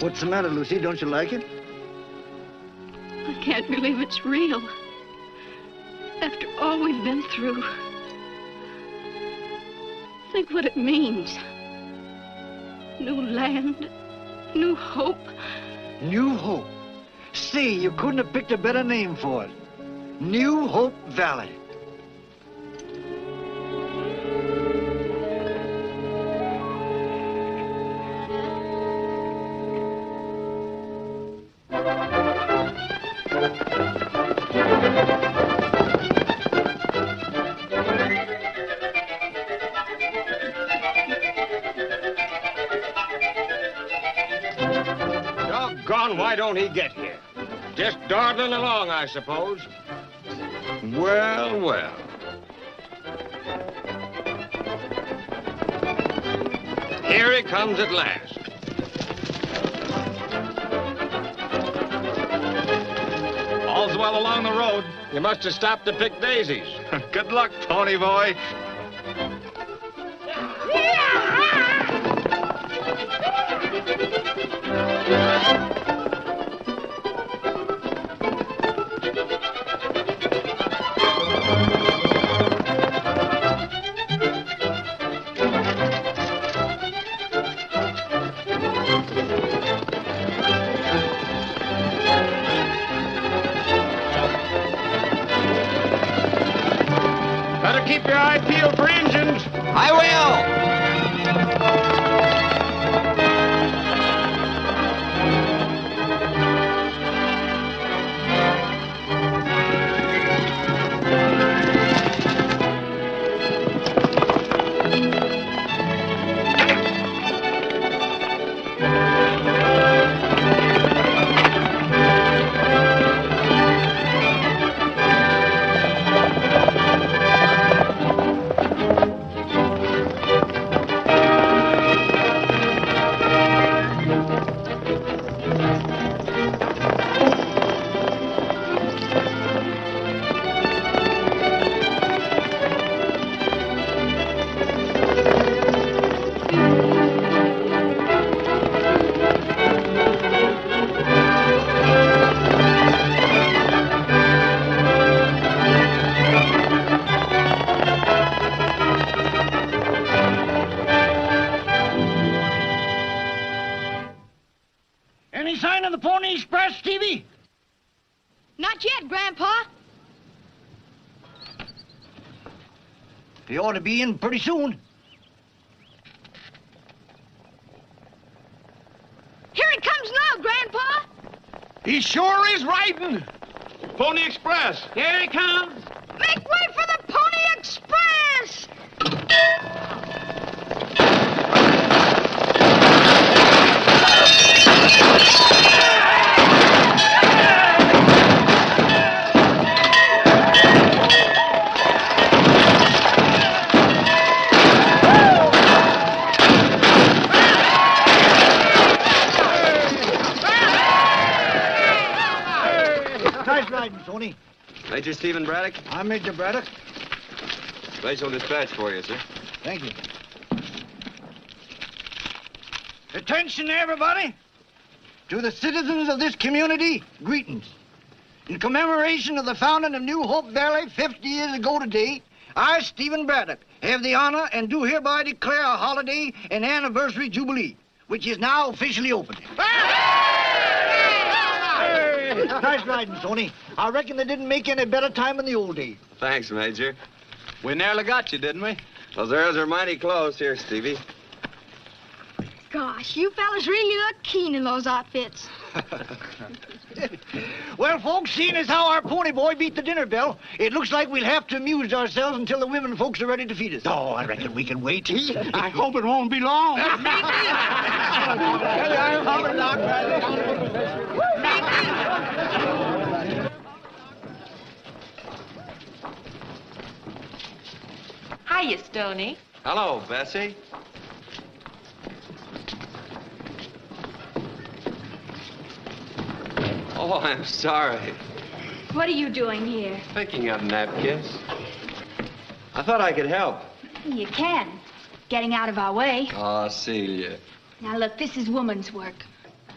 What's the matter, Lucy? Don't you like it? I can't believe it's real. After all we've been through. Think what it means. New land, new hope. New Hope. See, you couldn't have picked a better name for it. New Hope Valley. Why don't he get here? Just dawdling along, I suppose. Well, well. Here he comes at last. All's well along the road. You must have stopped to pick daisies. Good luck, pony boy. Keep your eye peeled for engines. I will. Not yet, Grandpa. He ought to be in pretty soon. Here he comes now, Grandpa. He sure is riding. Pony Express. Here he comes. Make way for the Pony Express! Tony. Major Stephen Braddock? I'm Major Braddock. Special dispatch for you, sir. Thank you. Attention, everybody. To the citizens of this community, greetings. In commemoration of the founding of New Hope Valley 50 years ago today, I, Stephen Braddock, have the honor and do hereby declare a holiday and anniversary jubilee, which is now officially open. Nice riding, Tony. I reckon they didn't make any better time in the old days. Thanks, Major. We nearly got you, didn't we? Those arrows are mighty close. Here, Stevie. Gosh, you fellas really look keen in those outfits. Well, folks, seeing as how our pony boy beat the dinner bell, it looks like we'll have to amuse ourselves until the women folks are ready to feed us. Oh, I reckon we can wait. I hope it won't be long. Hiya, Stoney. Hello, Bessie. Oh, I'm sorry. What are you doing here? Picking up napkins. I thought I could help. You can. Getting out of our way. Oh, Celia. Now, look, this is woman's work.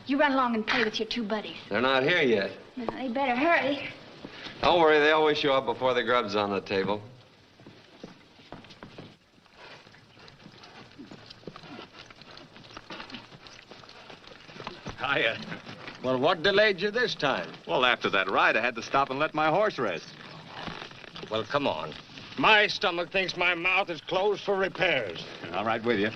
You run along and play with your two buddies. They're not here yet. Now, they better hurry. Don't worry, they'll always show up before the grub's on the table. Hiya. Well, what delayed you this time? Well, after that ride, I had to stop and let my horse rest. Well, come on. My stomach thinks my mouth is closed for repairs. All right with you.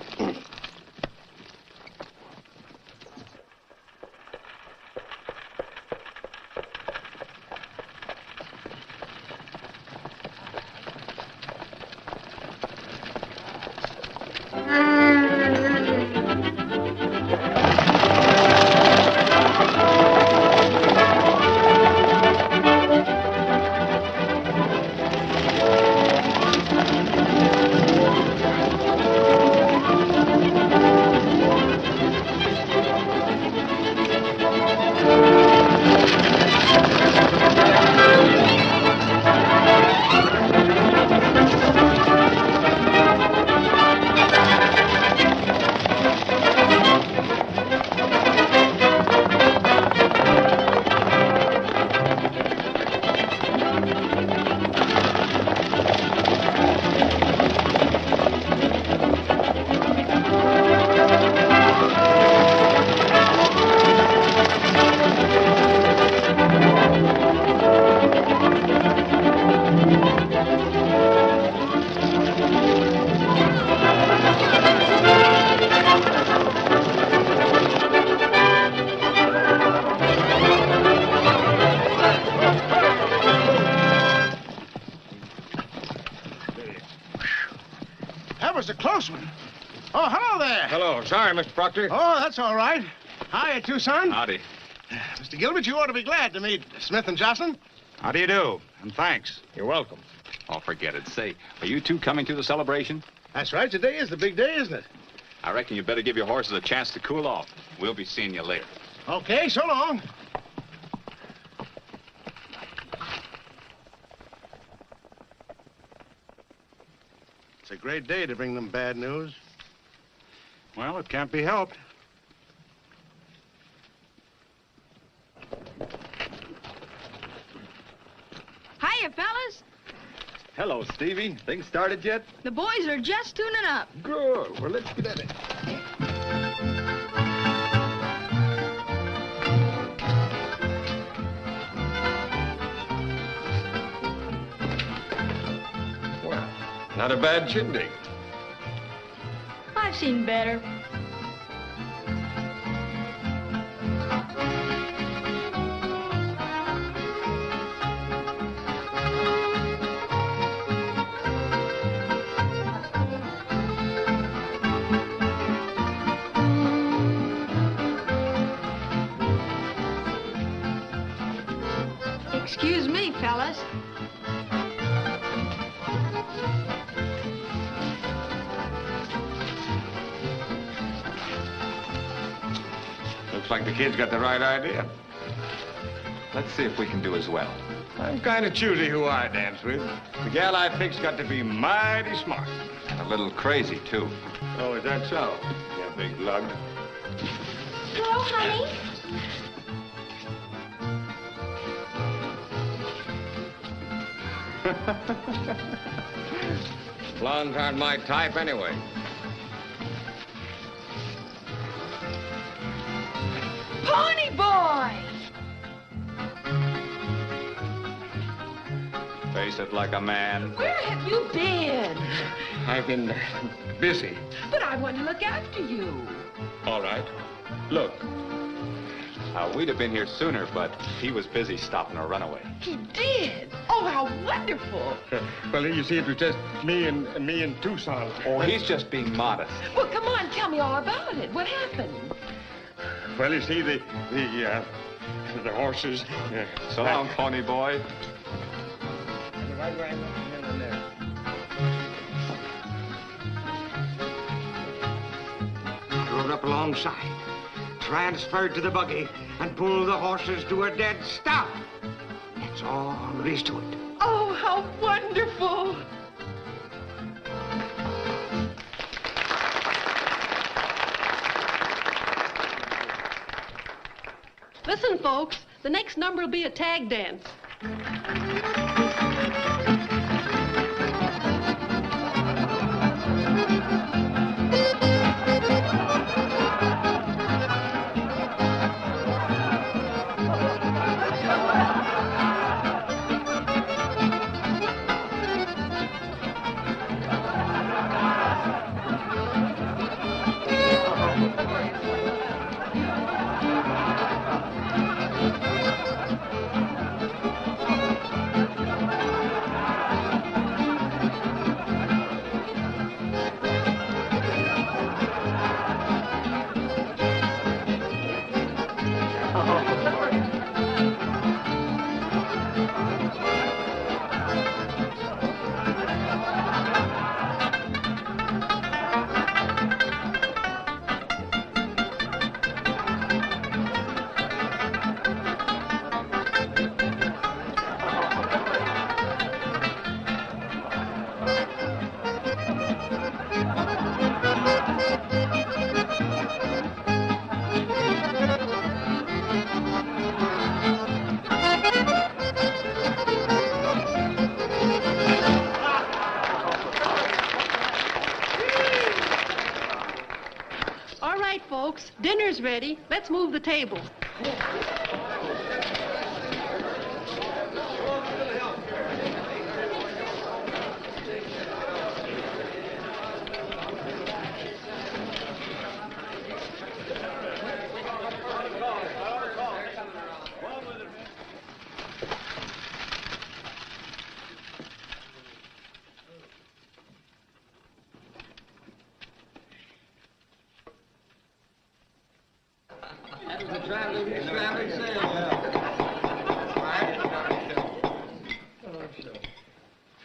Sorry, Mr. Proctor. Oh, that's all right. Hiya, Tucson. Howdy. Mr. Gilbert, you ought to be glad to meet Smith and Jocelyn. How do you do? And thanks. You're welcome. Oh, forget it. Say, are you two coming to the celebration? That's right. Today is the big day, isn't it? I reckon you better give your horses a chance to cool off. We'll be seeing you later. Okay, so long. It's a great day to bring them bad news. Well, it can't be helped. Hiya, fellas. Hello, Stevie. Things started yet? The boys are just tuning up. Good. Well, let's get at it. Well, not a bad shindig. I've seen better. Excuse me, fellas. Looks like the kid's got the right idea. Let's see if we can do as well. I'm kind of choosy who I dance with. The gal I pick's got to be mighty smart. And a little crazy, too. Oh, is that so? You big lug. Hello, honey. Blondes aren't my type anyway. Pony boy! Face it like a man. Where have you been? I've been busy. But I want to look after you. All right. Look. We'd have been here sooner, but he was busy stopping a runaway. He did? Oh, how wonderful. Well, you see, it was just me and Tucson. Oh, he's just being modest. Well, come on, tell me all about it. What happened? Well, you see, the horses. So long, pony boy. Rode up alongside, transferred to the buggy, and pulled the horses to a dead stop. That's all there is to it. Oh, how wonderful. Listen, folks, the next number will be a tag dance. Dinner's ready. Let's move the table.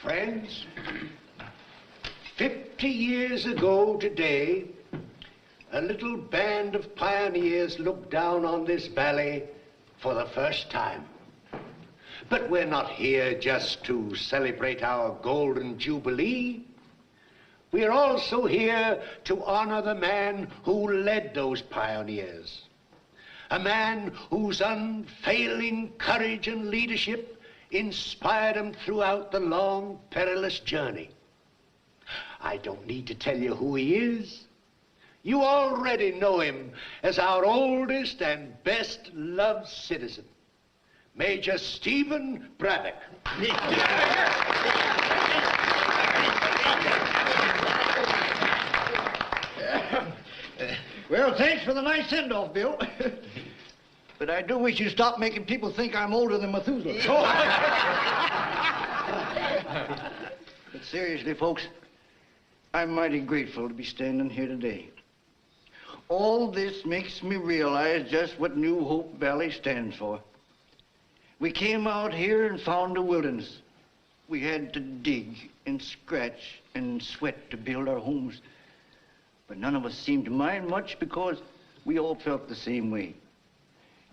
Friends, 50 years ago today, a little band of pioneers looked down on this valley for the first time. But we're not here just to celebrate our golden jubilee. We're also here to honor the man who led those pioneers. A man whose unfailing courage and leadership inspired them throughout the long, perilous journey. I don't need to tell you who he is. You already know him as our oldest and best loved citizen, Major Stephen Braddock. Well, thanks for the nice send-off, Bill. But I do wish you'd stop making people think I'm older than Methuselah. But seriously, folks, I'm mighty grateful to be standing here today. All this makes me realize just what New Hope Valley stands for. We came out here and found a wilderness. We had to dig and scratch and sweat to build our homes. But none of us seemed to mind much because we all felt the same way.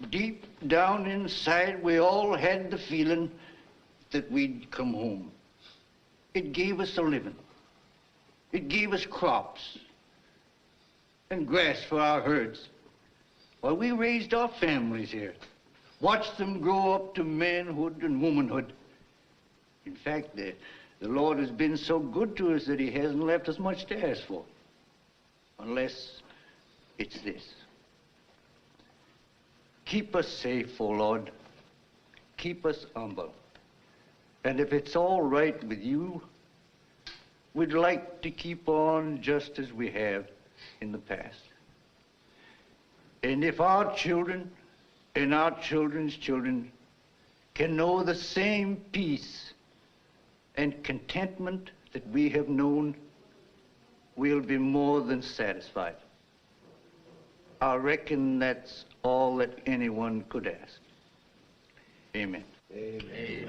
Deep down inside, we all had the feeling that we'd come home. It gave us a living. It gave us crops and grass for our herds. While we raised our families here, watched them grow up to manhood and womanhood. In fact, the Lord has been so good to us that he hasn't left us much to ask for. Unless it's this. Keep us safe, O Lord. Keep us humble. And if it's all right with you, we'd like to keep on just as we have in the past. And if our children and our children's children can know the same peace and contentment that we have known, we'll be more than satisfied. I reckon that's all that anyone could ask. Amen. Amen.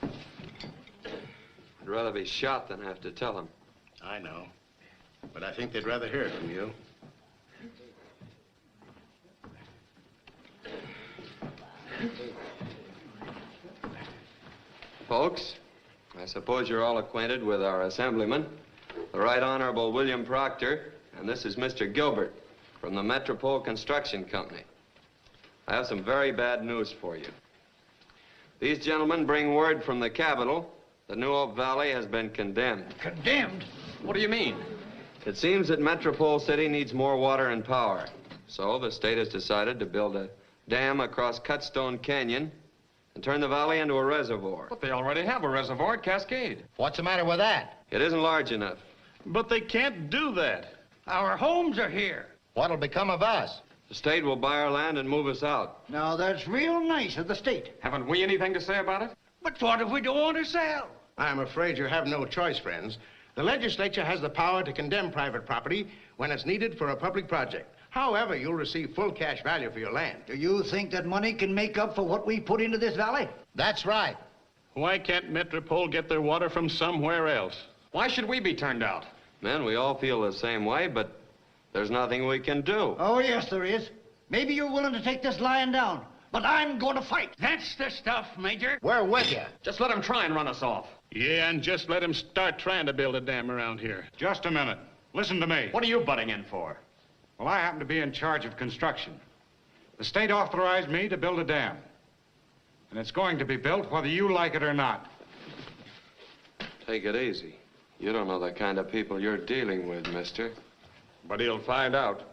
I'd rather be shot than have to tell them. I know, but I think they'd rather hear it from you. Folks, I suppose you're all acquainted with our assemblyman, the Right Honorable William Proctor, and this is Mr. Gilbert from the Metropole Construction Company. I have some very bad news for you. These gentlemen bring word from the Capitol that New Hope Valley has been condemned. Condemned? What do you mean? It seems that Metropole City needs more water and power. So the state has decided to build a dam across Cutstone Canyon and turn the valley into a reservoir. But they already have a reservoir at Cascade. What's the matter with that? It isn't large enough. But they can't do that. Our homes are here. What'll become of us? The state will buy our land and move us out. Now, that's real nice of the state. Haven't we anything to say about it? But what if we don't want to sell? I'm afraid you have no choice, friends. The legislature has the power to condemn private property when it's needed for a public project. However, you'll receive full cash value for your land. Do you think that money can make up for what we put into this valley? That's right. Why can't Metropole get their water from somewhere else? Why should we be turned out? Men, we all feel the same way, but there's nothing we can do. Oh, yes, there is. Maybe you're willing to take this lying down, but I'm going to fight. That's the stuff, Major. We're with you. Just let them try and run us off. Yeah, and just let him start trying to build a dam around here. Just a minute. Listen to me. What are you butting in for? Well, I happen to be in charge of construction. The state authorized me to build a dam. And it's going to be built whether you like it or not. Take it easy. You don't know the kind of people you're dealing with, mister. But he'll find out.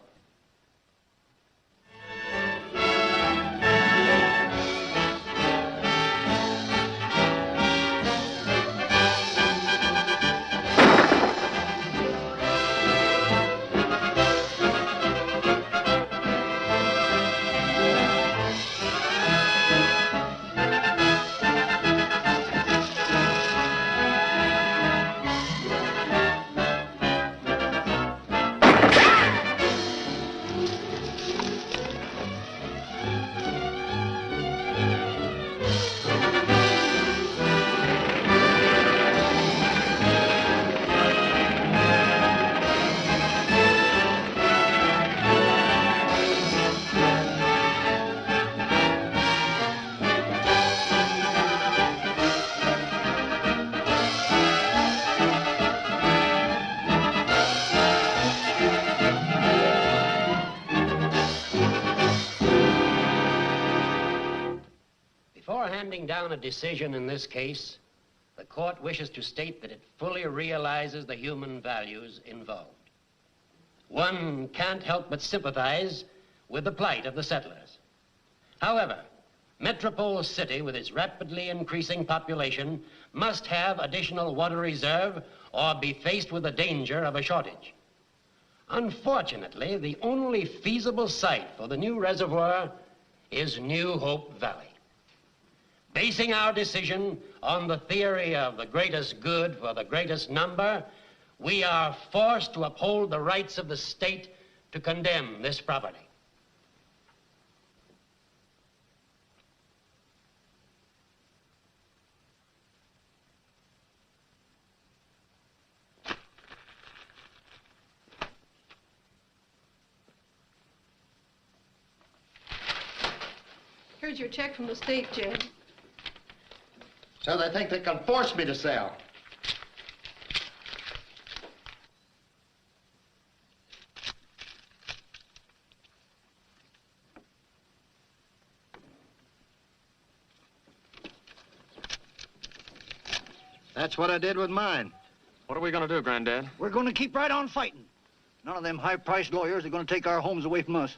Handing down a decision in this case, the court wishes to state that it fully realizes the human values involved. One can't help but sympathize with the plight of the settlers. However, Metropole City, with its rapidly increasing population, must have additional water reserve or be faced with the danger of a shortage. Unfortunately, the only feasible site for the new reservoir is New Hope Valley. Basing our decision on the theory of the greatest good for the greatest number, we are forced to uphold the rights of the state to condemn this property. Here's your check from the state, Jed. So they think they can force me to sell. That's what I did with mine. What are we going to do, Granddad? We're going to keep right on fighting. None of them high-priced lawyers are going to take our homes away from us.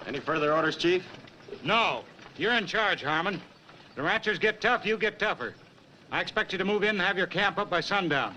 Any further orders, Chief? No. You're in charge, Harmon. The ranchers get tough, you get tougher. I expect you to move in and have your camp up by sundown.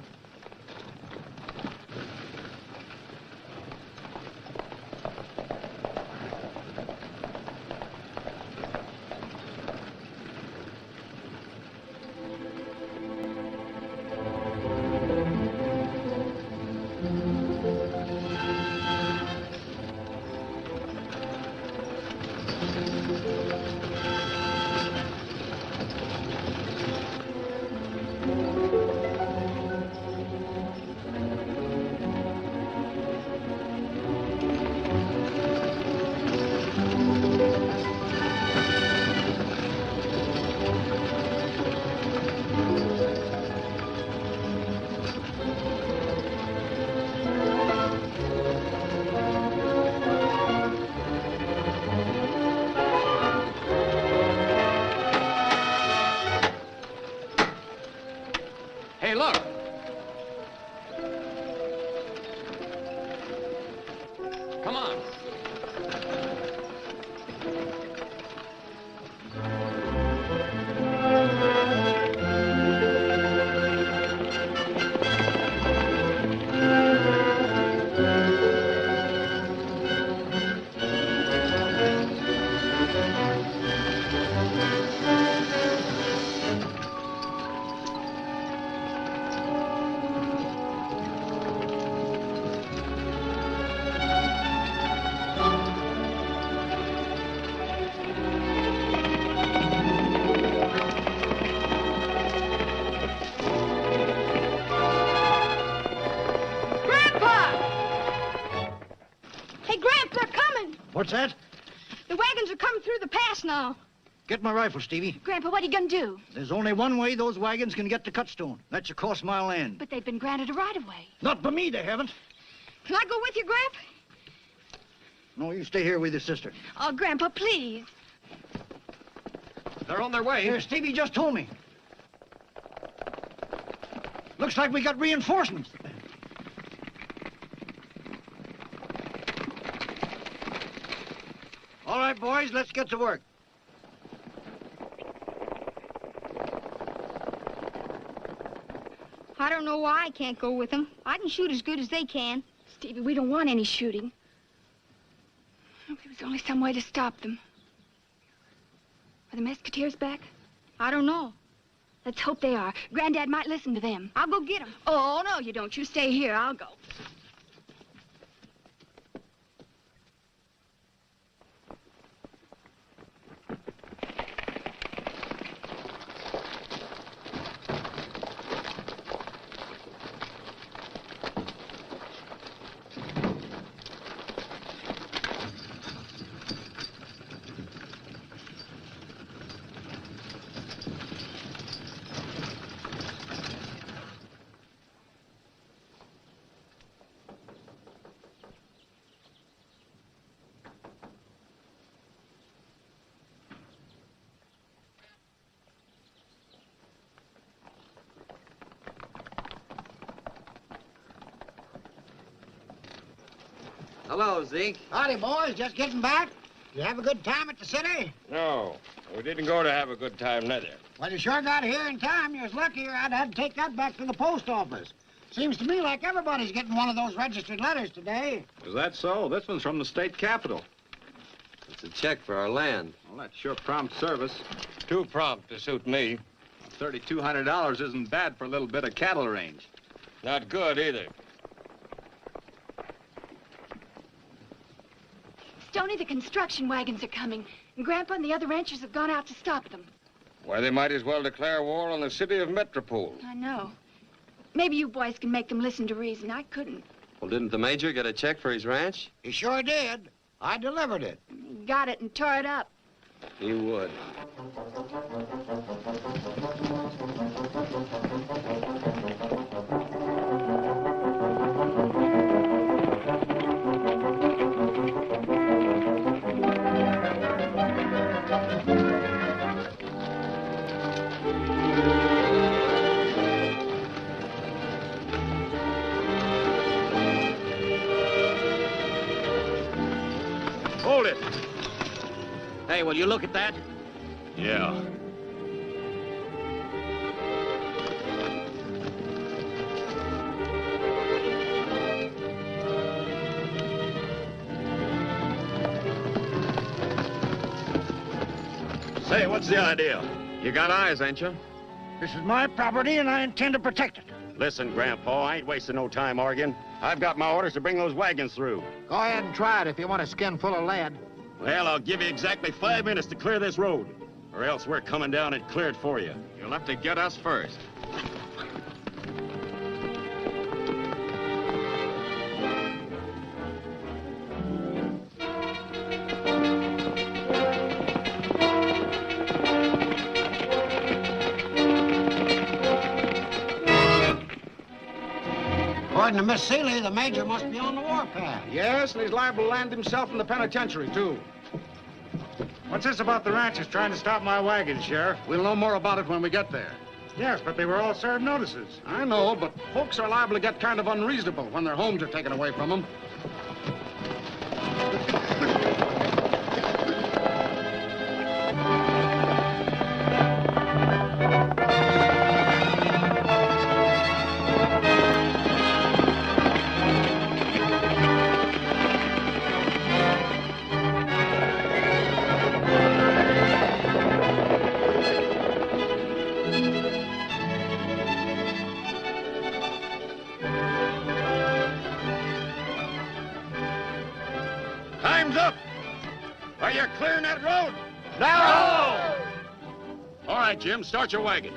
What's that? The wagons are coming through the pass now. Get my rifle, Stevie. Grandpa, what are you gonna do? There's only one way those wagons can get to Cutstone. That's across my land. But they've been granted a right-of-way. Not by me, they haven't. Can I go with you, Grandpa? No, you stay here with your sister. Oh, Grandpa, please. They're on their way. Here, Stevie just told me. Looks like we got reinforcements. All right, boys, let's get to work. I don't know why I can't go with them. I can shoot as good as they can. Stevie, we don't want any shooting. If there was only some way to stop them. Are the Musketeers back? I don't know. Let's hope they are. Granddad might listen to them. I'll go get them. Oh, no, you don't. You stay here. I'll go. Hello, Zeke. Howdy, boys. Just getting back? You have a good time at the city? No, we didn't go to have a good time, neither. Well, you sure got here in time. You was luckier I'd had to take that back to the post office. Seems to me like everybody's getting one of those registered letters today. Is that so? This one's from the state capitol. It's a check for our land. Well, that's sure prompt service. Too prompt to suit me. $3,200 isn't bad for a little bit of cattle range. Not good, either. Stoney, the construction wagons are coming. And Grandpa and the other ranchers have gone out to stop them. Why, they might as well declare war on the city of Metropole. I know. Maybe you boys can make them listen to reason. I couldn't. Well, didn't the major get a check for his ranch? He sure did. I delivered it. He got it and tore it up. He would. Hold it. Hey, will you look at that? Yeah. Say, what's the idea? You got eyes, ain't you? This is my property, and I intend to protect it. Listen, Grandpa, I ain't wasting no time arguing. I've got my orders to bring those wagons through. Go ahead and try it if you want a skin full of lead. Well, I'll give you exactly 5 minutes to clear this road, or else we're coming down and clear it for you. You'll have to get us first. According to Miss Seeley, the major must be on the warpath. Yes, and he's liable to land himself in the penitentiary, too. What's this about the ranchers trying to stop my wagons, Sheriff? We'll know more about it when we get there. Yes, but they were all served notices. I know, but folks are liable to get kind of unreasonable when their homes are taken away from them. Time's up! Are you clearing that road? No! All right, Jim, start your wagon.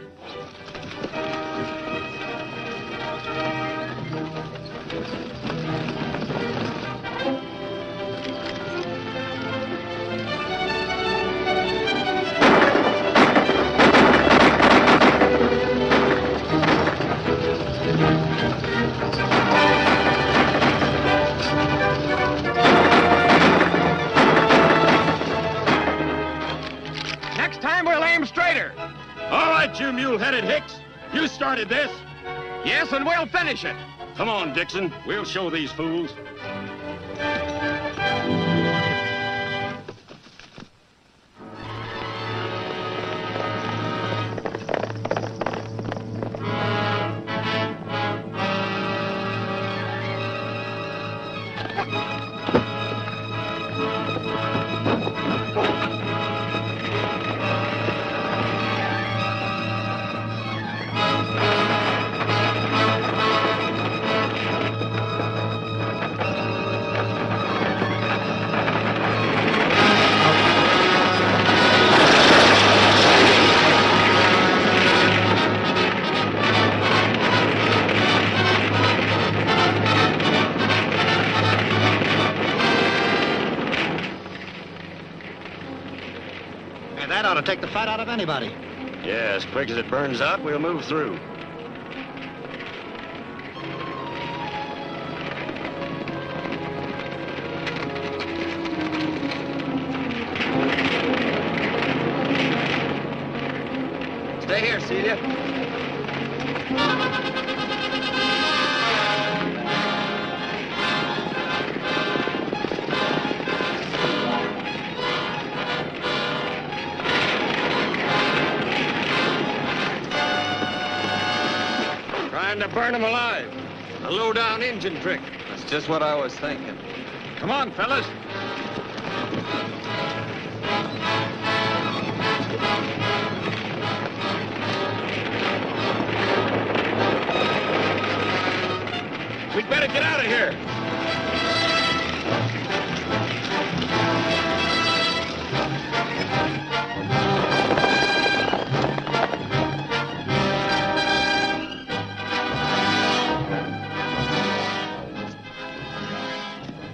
right, you mule-headed hicks. You started this. Yes, and we'll finish it. Come on, Dixon. We'll show these fools. That ought to take the fight out of anybody. Yeah, as quick as it burns out, we'll move through. Stay here, Celia. To burn them alive. A low-down engine trick. That's just what I was thinking. Come on, fellas. We'd better get out of here.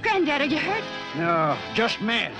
Granddad, are you hurt? No, just mad.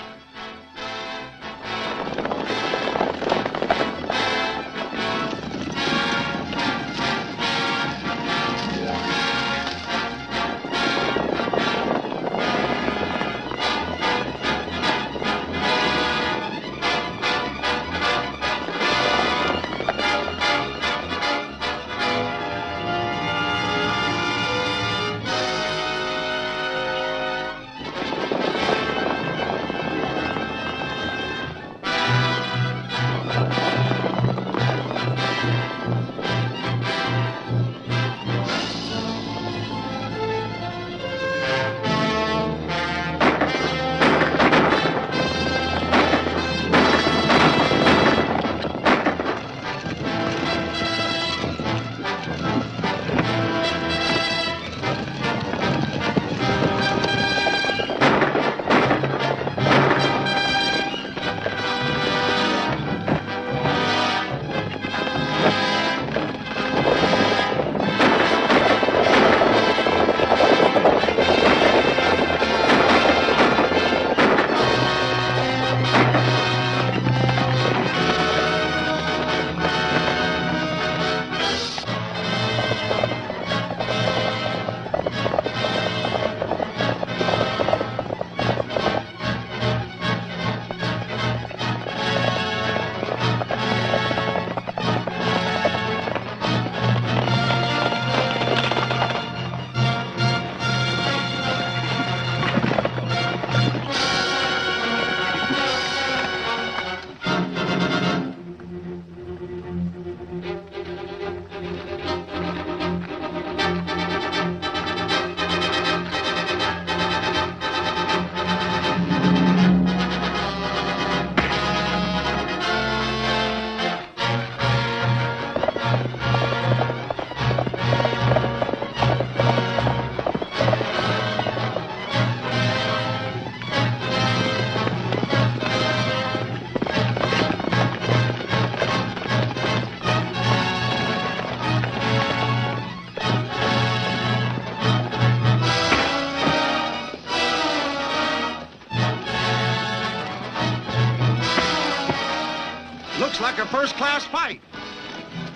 Looks like a first-class fight.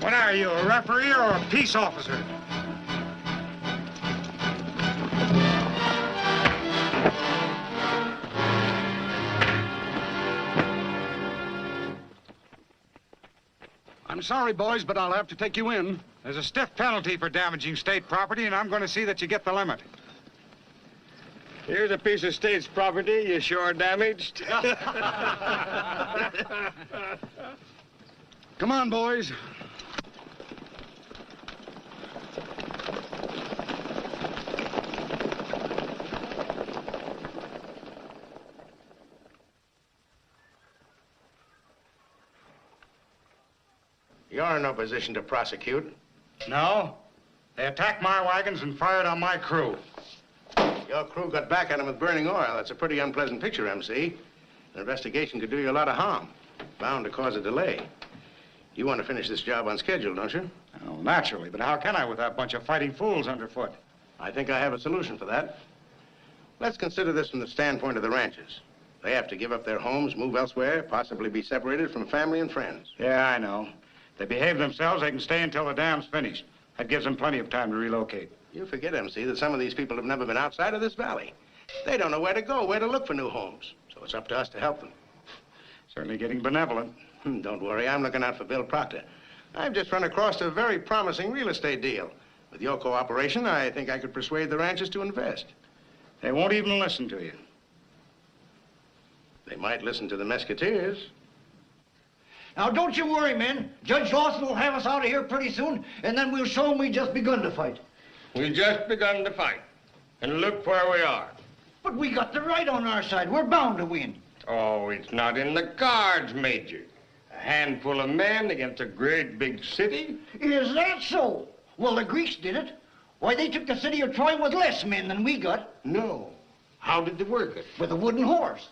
What are you, a referee or a peace officer? I'm sorry, boys, but I'll have to take you in. There's a stiff penalty for damaging state property, and I'm going to see that you get the limit. Here's a piece of state's property you sure damaged. Come on, boys. You're in no position to prosecute. No. They attacked my wagons and fired on my crew. Your crew got back at him with burning oil. That's a pretty unpleasant picture, MC. An investigation could do you a lot of harm. Bound to cause a delay. You want to finish this job on schedule, don't you? Oh, naturally, but how can I with that bunch of fighting fools underfoot? I think I have a solution for that. Let's consider this from the standpoint of the ranchers. They have to give up their homes, move elsewhere, possibly be separated from family and friends. Yeah, I know. If they behave themselves, they can stay until the dam's finished. That gives them plenty of time to relocate. You forget, MC, that some of these people have never been outside of this valley. They don't know where to go, where to look for new homes. So it's up to us to help them. Certainly getting benevolent. Don't worry, I'm looking out for Bill Proctor. I've just run across a very promising real estate deal. With your cooperation, I think I could persuade the ranchers to invest. They won't even listen to you. They might listen to the Musketeers. Now, don't you worry, men. Judge Lawson will have us out of here pretty soon, and then we'll show him we just begun to fight. We just begun to fight. And look where we are. But we got the right on our side. We're bound to win. Oh, it's not in the cards, Major. A handful of men against a great big city. Is that so? Well, the Greeks did it. Why, they took the city of Troy with less men than we got. No. How did they work it? With a wooden horse.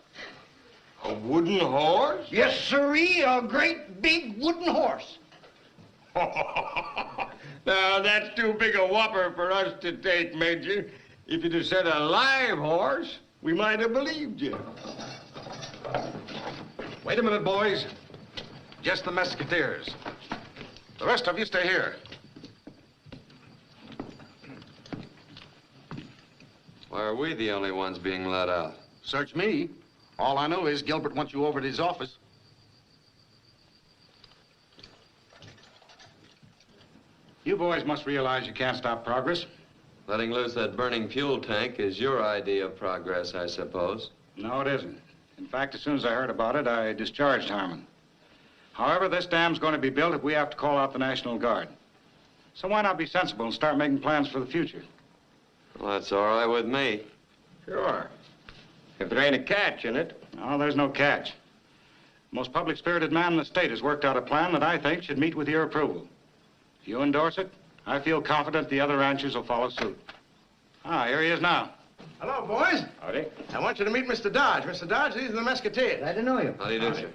A wooden horse? Yes, sirree, a great big wooden horse. Now, that's too big a whopper for us to take, Major. If you'd have said a live horse, we might have believed you. Wait a minute, boys. Just the Musketeers. The rest of you stay here. Why are we the only ones being let out? Search me. All I know is Gilbert wants you over at his office. You boys must realize you can't stop progress. Letting loose that burning fuel tank is your idea of progress, I suppose. No, it isn't. In fact, as soon as I heard about it, I discharged Harmon. However, this dam's going to be built if we have to call out the National Guard. So why not be sensible and start making plans for the future? Well, that's all right with me. Sure. If there ain't a catch in it. No, there's no catch. The most public-spirited man in the state has worked out a plan that I think should meet with your approval. If you endorse it, I feel confident the other ranchers will follow suit. Ah, here he is now. Hello, boys. Howdy. I want you to meet Mr. Dodge. Mr. Dodge, these are the Musketeers. Glad to know you. How do you do, sir?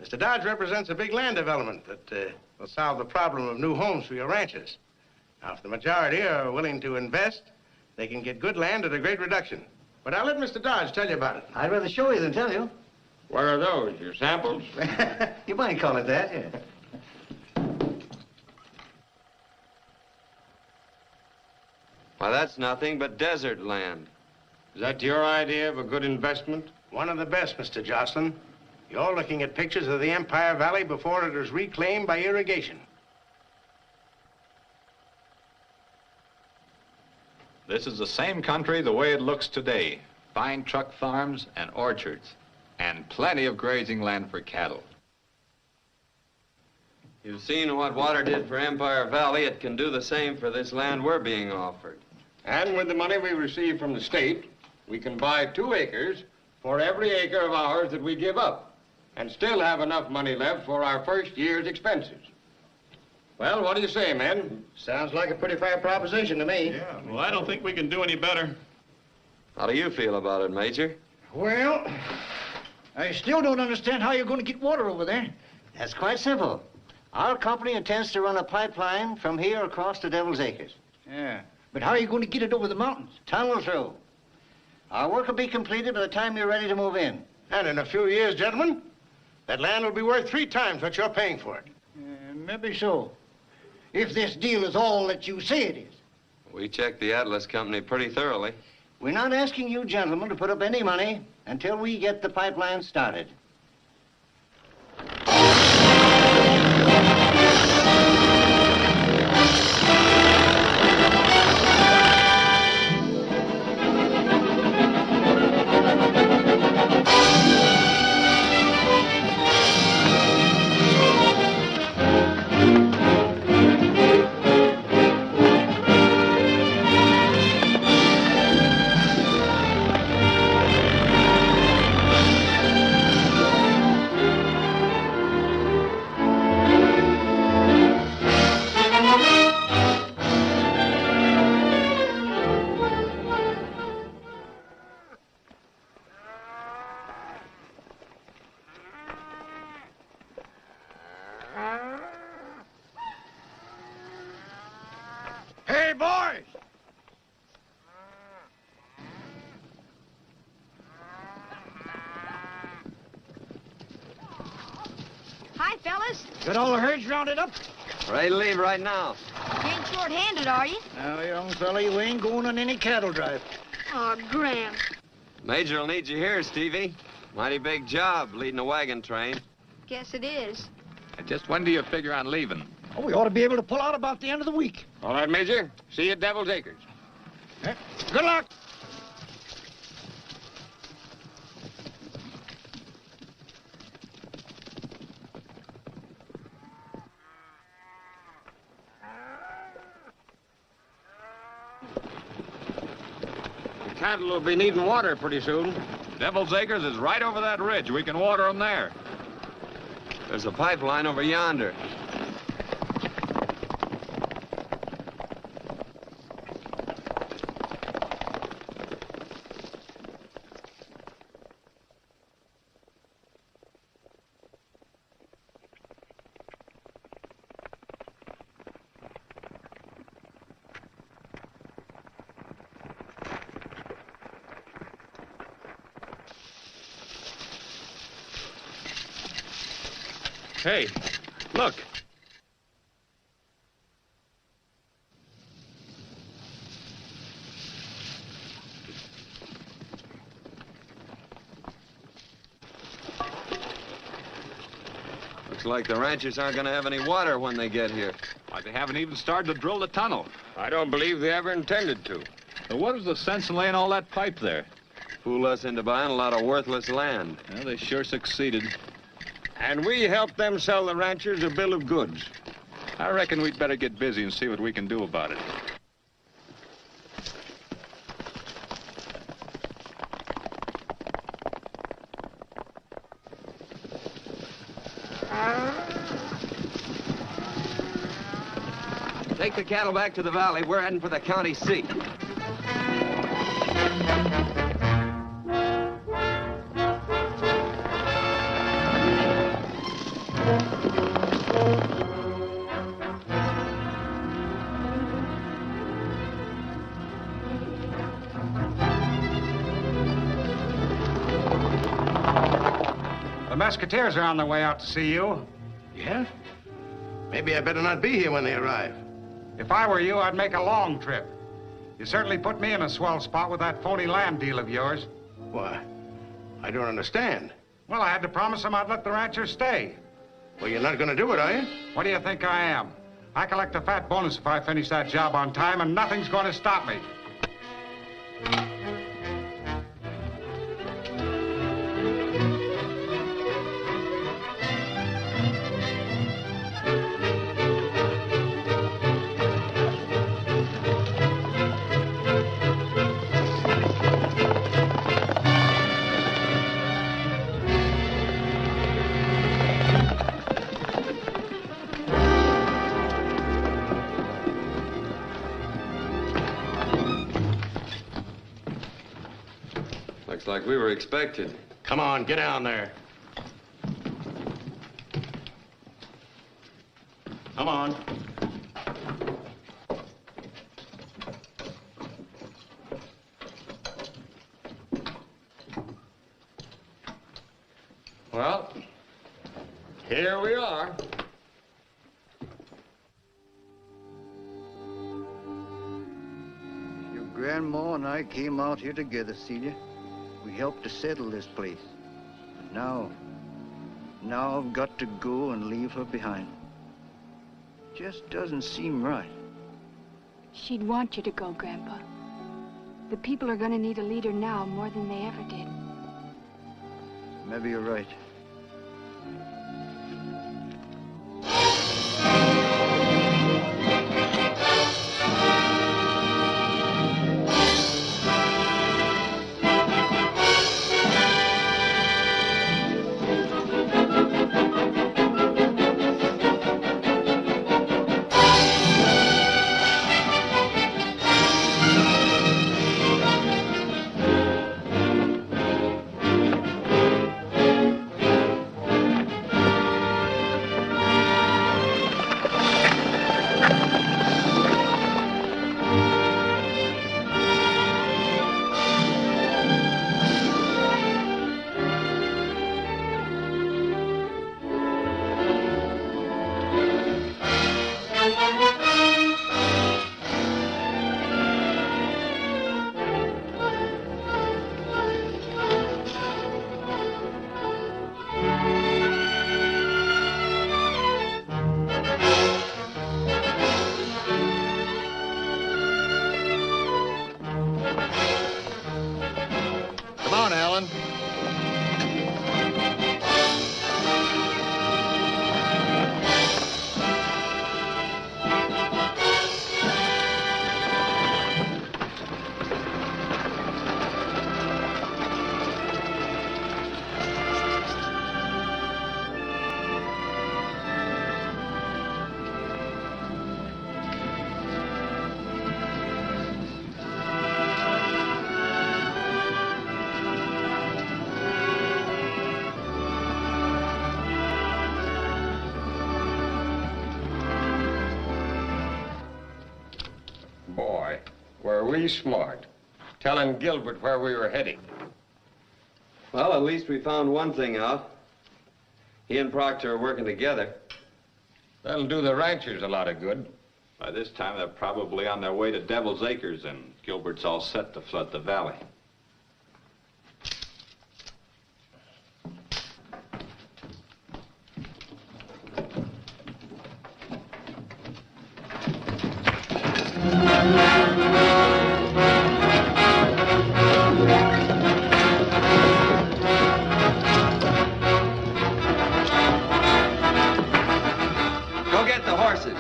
Mr. Dodge represents a big land development that will solve the problem of new homes for your ranchers. Now, if the majority are willing to invest, they can get good land at a great reduction. But I'll let Mr. Dodge tell you about it. I'd rather show you than tell you. What are those, your samples? You might call it that, yeah. Why, that's nothing but desert land. Is that your idea of a good investment? One of the best, Mr. Jocelyn. You're looking at pictures of the Empire Valley before it was reclaimed by irrigation. This is the same country the way it looks today. Fine truck farms and orchards, and plenty of grazing land for cattle. You've seen what water did for Empire Valley. It can do the same for this land we're being offered. And with the money we receive from the state, we can buy 2 acres for every acre of ours that we give up, and still have enough money left for our first year's expenses. Well, what do you say, men? Sounds like a pretty fair proposition to me. Yeah. Well, I don't think we can do any better. How do you feel about it, Major? Well, I still don't understand how you're going to get water over there. That's quite simple. Our company intends to run a pipeline from here across to Devil's Acres. Yeah, but how are you going to get it over the mountains? Tunnel through. Our work will be completed by the time you're ready to move in. And in a few years, gentlemen, that land will be worth 3 times what you're paying for it. Maybe so. If this deal is all that you say it is. We checked the Atlas Company pretty thoroughly. We're not asking you gentlemen to put up any money until we get the pipeline started. Hi, fellas. Got all the herds rounded up? Ready to leave right now. You ain't short-handed, are you? Now, young fella, you ain't going on any cattle drive. Oh, Graham. Major will need you here, Stevie. Mighty big job leading a wagon train. Guess it is. Just when do you figure on leaving? Oh, we ought to be able to pull out about the end of the week. All right, Major. See you at Devil's Acres. Good luck. The cattle will be needing water pretty soon. Devil's Acres is right over that ridge. We can water them there. There's a pipeline over yonder. Hey, look. Looks like the ranchers aren't going to have any water when they get here. Why, they haven't even started to drill the tunnel. I don't believe they ever intended to. So what is the sense in laying all that pipe there? Fool us into buying a lot of worthless land. Well, they sure succeeded. And we helped them sell the ranchers a bill of goods. I reckon we'd better get busy and see what we can do about it. Take the cattle back to the valley. We're heading for the county seat. The Musketeers are on their way out to see you. Yeah? Maybe I better not be here when they arrive. If I were you, I'd make a long trip. You certainly put me in a swell spot with that phony land deal of yours. Why? I don't understand. Well, I had to promise them I'd let the ranchers stay. Well, you're not going to do it, are you? What do you think I am? I collect a fat bonus if I finish that job on time, and nothing's going to stop me. Looks like we were expected. Come on, get down there. Come on. Well, here we are. Your grandma and I came out here together, Celia. We helped to settle this place. But now I've got to go and leave her behind. Just doesn't seem right. She'd want you to go, Grandpa. The people are going to need a leader now more than they ever did. Maybe you're right. awfully smart, telling Gilbert where we were heading. Well, at least we found one thing out. He and Proctor are working together. That'll do the ranchers a lot of good. By this time, they're probably on their way to Devil's Acres, and Gilbert's all set to flood the valley. Go get the horses.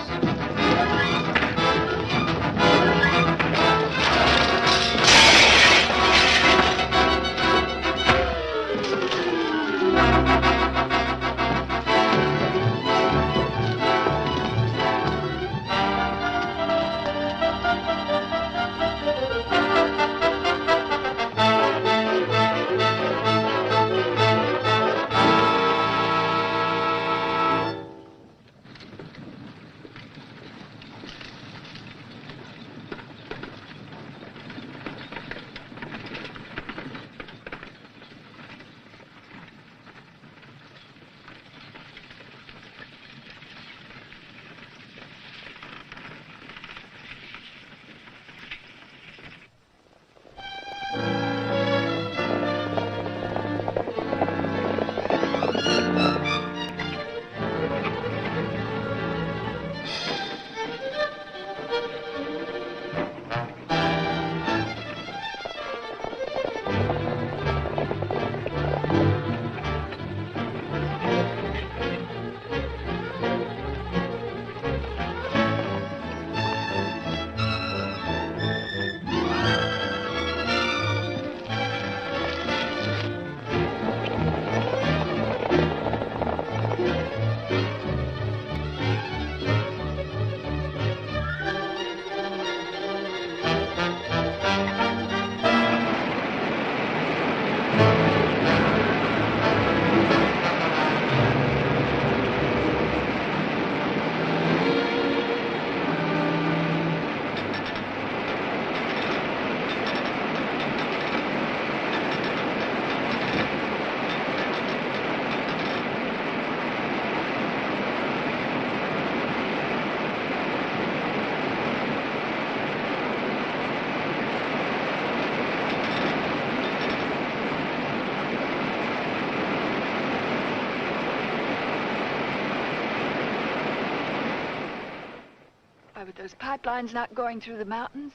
With those pipelines not going through the mountains,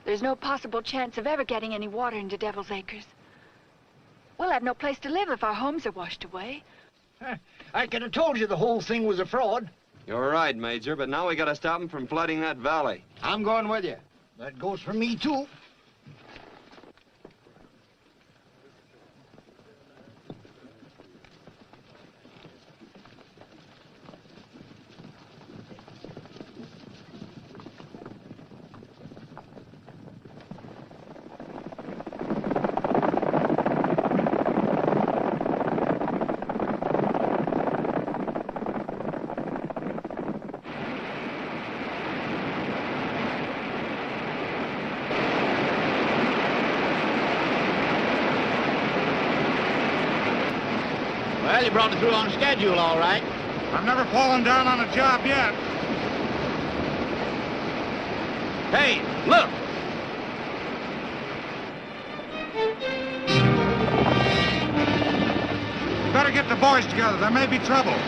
there's no possible chance of ever getting any water into Devil's Acres. We'll have no place to live if our homes are washed away. I could have told you the whole thing was a fraud. You're right, Major, but now we gotta stop them from flooding that valley. I'm going with you. That goes for me, too. Well, you brought it through on schedule, all right. I've never fallen down on a job yet. Hey, look! Better get the boys together. There may be trouble.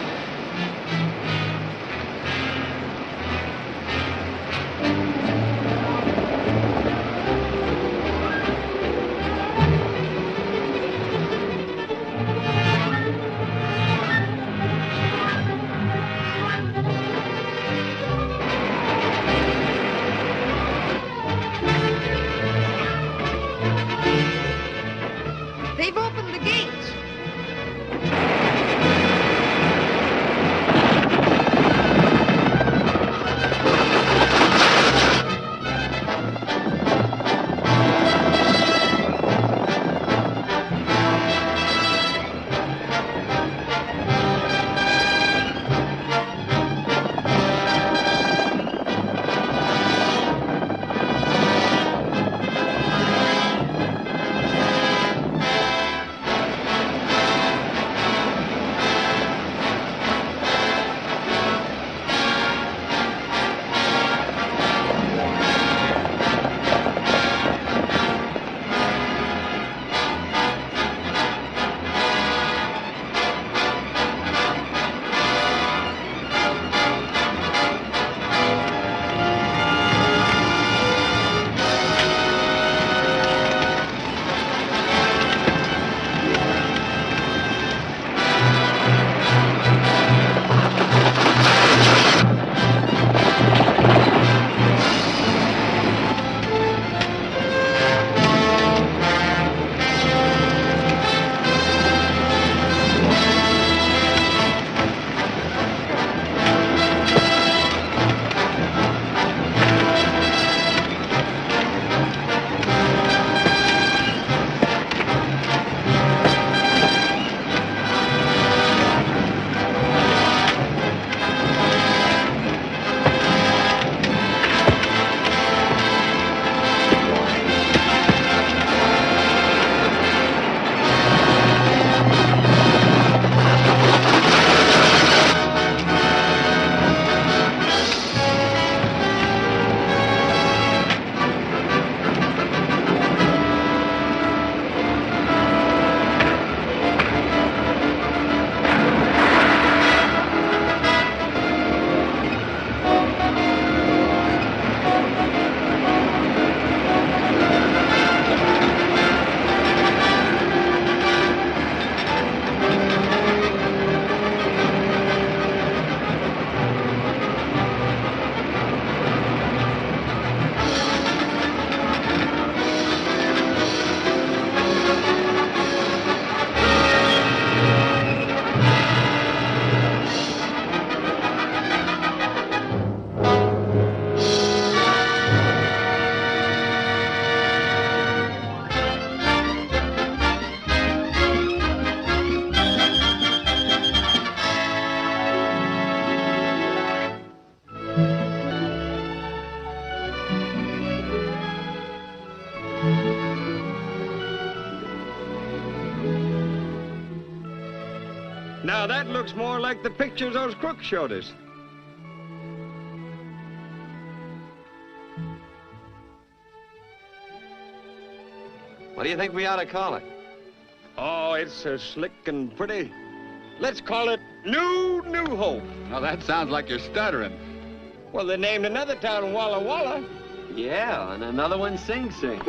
They've opened the gates. Now, that looks more like the pictures those crooks showed us. What do you think we ought to call it? Oh, it's so slick and pretty. Let's call it New Hope. Now, that sounds like you're stuttering. Well, they named another town Walla Walla. Yeah, and another one Sing Sing.